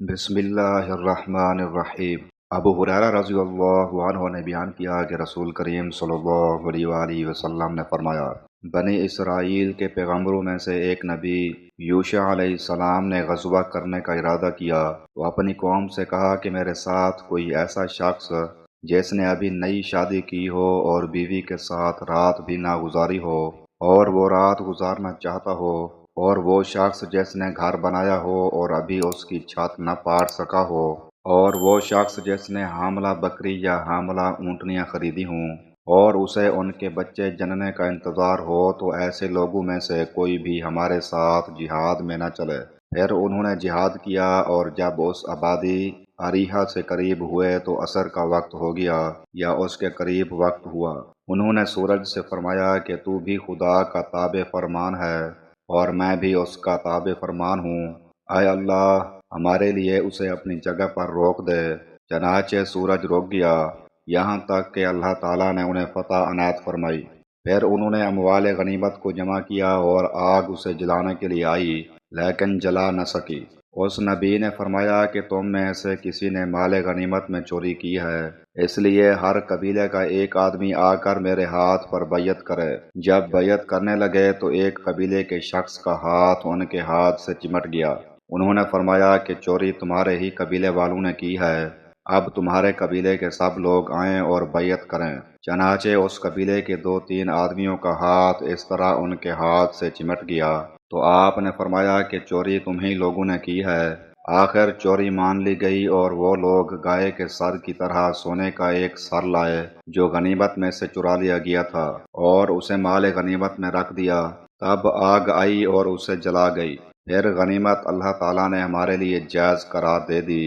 بسم اللہ الرحمن الرحیم۔ ابو ہریرہ رضی اللہ عنہ نے بیان کیا کہ رسول کریم صلی اللہ علیہ وآلہ وسلم نے فرمایا، بنی اسرائیل کے پیغمبروں میں سے ایک نبی یوشع علیہ السلام نے غزوہ کرنے کا ارادہ کیا تو اپنی قوم سے کہا کہ میرے ساتھ کوئی ایسا شخص جس نے ابھی نئی شادی کی ہو اور بیوی کے ساتھ رات بھی نہ گزاری ہو اور وہ رات گزارنا چاہتا ہو، اور وہ شخص جس نے گھر بنایا ہو اور ابھی اس کی چھت نہ پاٹ سکا ہو، اور وہ شخص جس نے حاملہ بکری یا حاملہ اونٹنیاں خریدی ہوں اور اسے ان کے بچے جننے کا انتظار ہو، تو ایسے لوگوں میں سے کوئی بھی ہمارے ساتھ جہاد میں نہ چلے۔ پھر انہوں نے جہاد کیا، اور جب اس آبادی اریحہ سے قریب ہوئے تو عصر کا وقت ہو گیا یا اس کے قریب وقت ہوا۔ انہوں نے سورج سے فرمایا کہ تو بھی خدا کا تابع فرمان ہے اور میں بھی اس کا تابع فرمان ہوں، اے اللہ ہمارے لیے اسے اپنی جگہ پر روک دے۔ چنانچہ سورج رک گیا یہاں تک کہ اللہ تعالیٰ نے انہیں فتح عنایت فرمائی۔ پھر انہوں نے اموال غنیمت کو جمع کیا اور آگ اسے جلانے کے لیے آئی لیکن جلا نہ سکی۔ اس نبی نے فرمایا کہ تم میں سے کسی نے مال غنیمت میں چوری کی ہے، اس لیے ہر قبیلے کا ایک آدمی آ کر میرے ہاتھ پر بیعت کرے۔ جب بیعت کرنے لگے تو ایک قبیلے کے شخص کا ہاتھ ان کے ہاتھ سے چمٹ گیا۔ انہوں نے فرمایا کہ چوری تمہارے ہی قبیلے والوں نے کی ہے، اب تمہارے قبیلے کے سب لوگ آئیں اور بیعت کریں۔ چنانچہ اس قبیلے کے 2-3 آدمیوں کا ہاتھ اس طرح ان کے ہاتھ سے چمٹ گیا تو آپ نے فرمایا کہ چوری تمہیں لوگوں نے کی ہے۔ آخر چوری مان لی گئی اور وہ لوگ گائے کے سر کی طرح سونے کا ایک سر لائے جو غنیمت میں سے چرا لیا گیا تھا اور اسے مال غنیمت میں رکھ دیا۔ تب آگ آئی اور اسے جلا گئی۔ پھر غنیمت اللہ تعالیٰ نے ہمارے لیے جائز قرار دے دی۔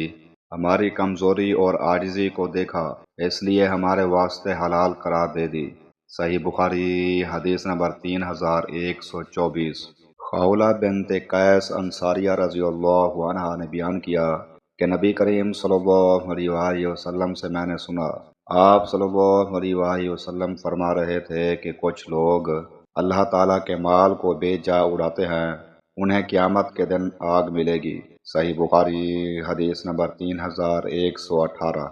ہماری کمزوری اور عاجزی کو دیکھا، اس لیے ہمارے واسطے حلال قرار دے دی۔ صحیح بخاری حدیث نمبر 3124۔ خولہ بنت قیس انصاریہ رضی اللہ عنہا نے بیان کیا کہ نبی کریم صلی اللہ علیہ وآلہ وسلم سے میں نے سنا، آپ صلی اللہ علیہ وآلہ وسلم فرما رہے تھے کہ کچھ لوگ اللہ تعالیٰ کے مال کو بے جا اڑاتے ہیں، انہیں قیامت کے دن آگ ملے گی۔ صحیح بخاری حدیث نمبر 3118۔